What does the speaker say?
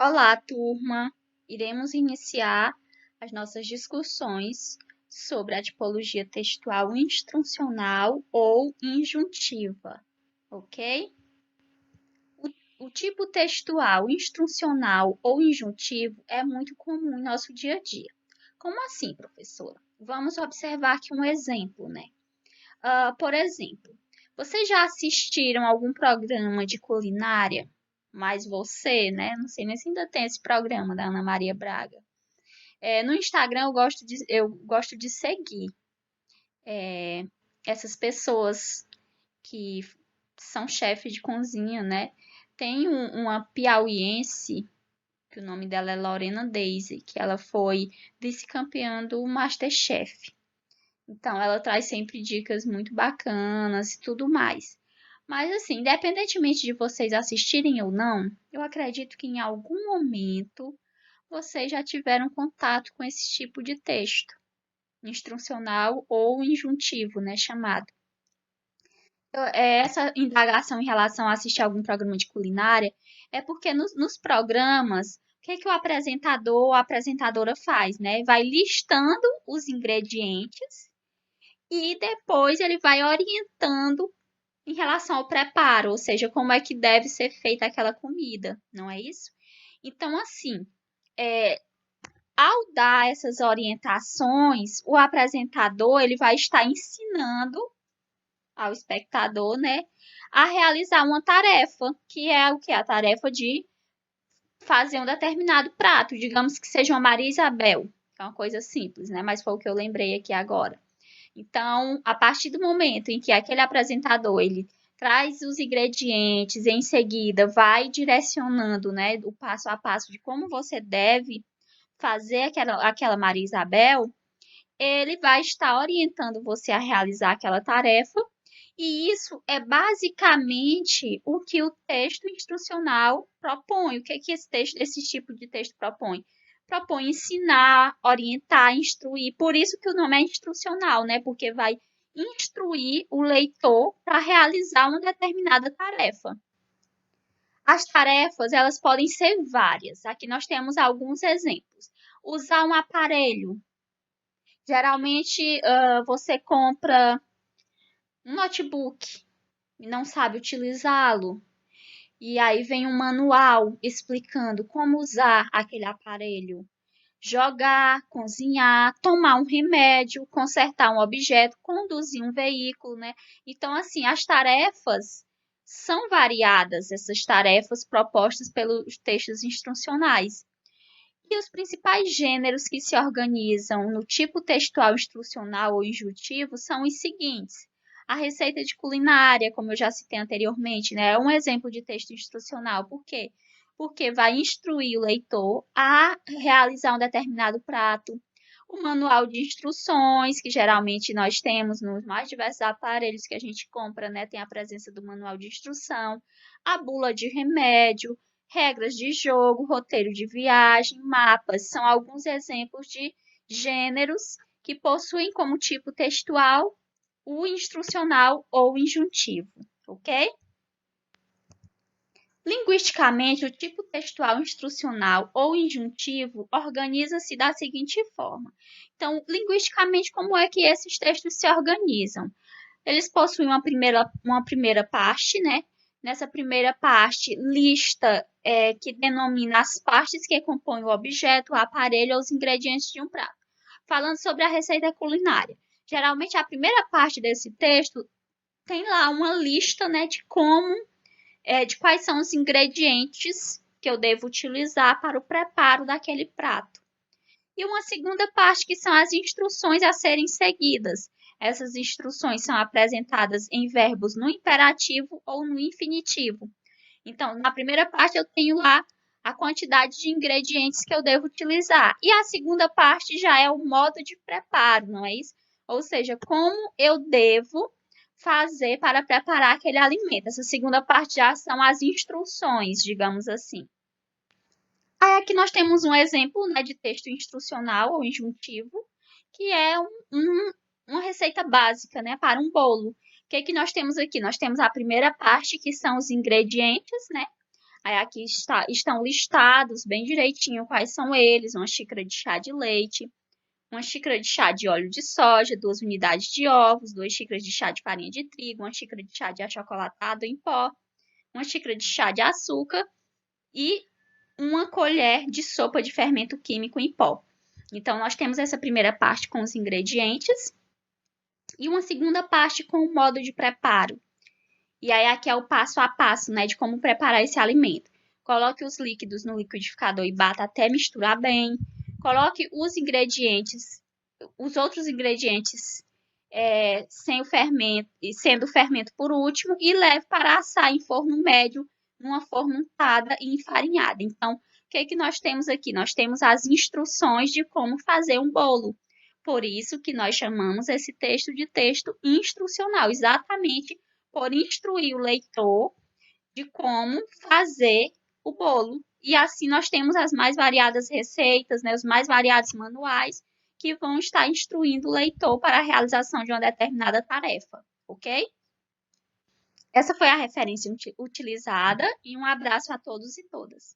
Olá, turma! Iremos iniciar as nossas discussões sobre a tipologia textual instrucional ou injuntiva, ok? O tipo textual instrucional ou injuntivo é muito comum em nosso dia a dia. Como assim, professora? Vamos observar aqui um exemplo, né? Por exemplo, vocês já assistiram algum programa de culinária? Mas você, né? Não sei nem se ainda tem esse programa da Ana Maria Braga. No Instagram eu gosto de seguir essas pessoas que são chefes de cozinha, né? Tem uma piauiense, que o nome dela é Lorena Daisy, que ela foi vice-campeã do MasterChef. Então, ela traz sempre dicas muito bacanas e tudo mais. Mas, assim, independentemente de vocês assistirem ou não, eu acredito que em algum momento vocês já tiveram contato com esse tipo de texto, instrucional ou injuntivo, né, chamado. Essa indagação em relação a assistir algum programa de culinária é porque nos programas, o que o apresentador ou a apresentadora faz, né? Vai listando os ingredientes e depois ele vai orientando em relação ao preparo, ou seja, como é que deve ser feita aquela comida, não é isso? Então, assim, é, ao dar essas orientações, o apresentador ele vai estar ensinando ao espectador, né, a realizar uma tarefa, que é o que? A tarefa de fazer um determinado prato, digamos que seja uma Maria Isabel, que é uma coisa simples, né, mas foi o que eu lembrei aqui agora. Então, a partir do momento em que aquele apresentador ele traz os ingredientes, em seguida vai direcionando, né, o passo a passo de como você deve fazer aquela Maria Isabel, ele vai estar orientando você a realizar aquela tarefa, e isso é basicamente o que o texto instrucional propõe. O que é que esse tipo de texto propõe? Propõe ensinar, orientar, instruir. Por isso que o nome é instrucional, né? Porque vai instruir o leitor para realizar uma determinada tarefa. As tarefas, elas podem ser várias. Aqui nós temos alguns exemplos. Usar um aparelho. Geralmente, você compra um notebook e não sabe utilizá-lo. E aí vem um manual explicando como usar aquele aparelho. Jogar, cozinhar, tomar um remédio, consertar um objeto, conduzir um veículo, né? Então, assim, as tarefas são variadas, essas tarefas propostas pelos textos instrucionais. E os principais gêneros que se organizam no tipo textual instrucional ou injuntivo são os seguintes. A receita de culinária, como eu já citei anteriormente, né, é um exemplo de texto instrucional. Por quê? Porque vai instruir o leitor a realizar um determinado prato. O manual de instruções, que geralmente nós temos nos mais diversos aparelhos que a gente compra, né, tem a presença do manual de instrução. A bula de remédio, regras de jogo, roteiro de viagem, mapas, são alguns exemplos de gêneros que possuem como tipo textual o instrucional ou injuntivo, ok? Linguisticamente, o tipo textual instrucional ou injuntivo organiza-se da seguinte forma. Então, linguisticamente, como é que esses textos se organizam? Eles possuem uma primeira parte, né? Nessa primeira parte, lista que denomina as partes que compõem o objeto, o aparelho ou os ingredientes de um prato. Falando sobre a receita culinária. Geralmente, a primeira parte desse texto tem lá uma lista, né, de quais são os ingredientes que eu devo utilizar para o preparo daquele prato. E uma segunda parte que são as instruções a serem seguidas. Essas instruções são apresentadas em verbos no imperativo ou no infinitivo. Então, na primeira parte eu tenho lá a quantidade de ingredientes que eu devo utilizar. E a segunda parte já é o modo de preparo, não é isso? Ou seja, como eu devo fazer para preparar aquele alimento. Essa segunda parte já são as instruções, digamos assim. Aí aqui nós temos um exemplo, né, de texto instrucional ou injuntivo, que é uma receita básica, né, para um bolo. O que nós temos aqui? Nós temos a primeira parte, que são os ingredientes, né? Aí aqui estão listados bem direitinho quais são eles: uma xícara de chá de leite, uma xícara de chá de óleo de soja, 2 unidades de ovos, 2 xícaras de chá de farinha de trigo, uma xícara de chá de achocolatado em pó, uma xícara de chá de açúcar e uma colher de sopa de fermento químico em pó. Então, nós temos essa primeira parte com os ingredientes e uma segunda parte com o modo de preparo. E aí, aqui é o passo a passo, né, de como preparar esse alimento. Coloque os líquidos no liquidificador e bata até misturar bem. Coloque os ingredientes, os outros ingredientes sem o fermento, sendo o fermento por último, e leve para assar em forno médio, numa forma untada e enfarinhada. Então, o que nós temos aqui? Nós temos as instruções de como fazer um bolo. Por isso que nós chamamos esse texto de texto instrucional, exatamente por instruir o leitor de como fazer o bolo. E assim nós temos as mais variadas receitas, né, os mais variados manuais que vão estar instruindo o leitor para a realização de uma determinada tarefa, ok? Essa foi a referência utilizada e um abraço a todos e todas.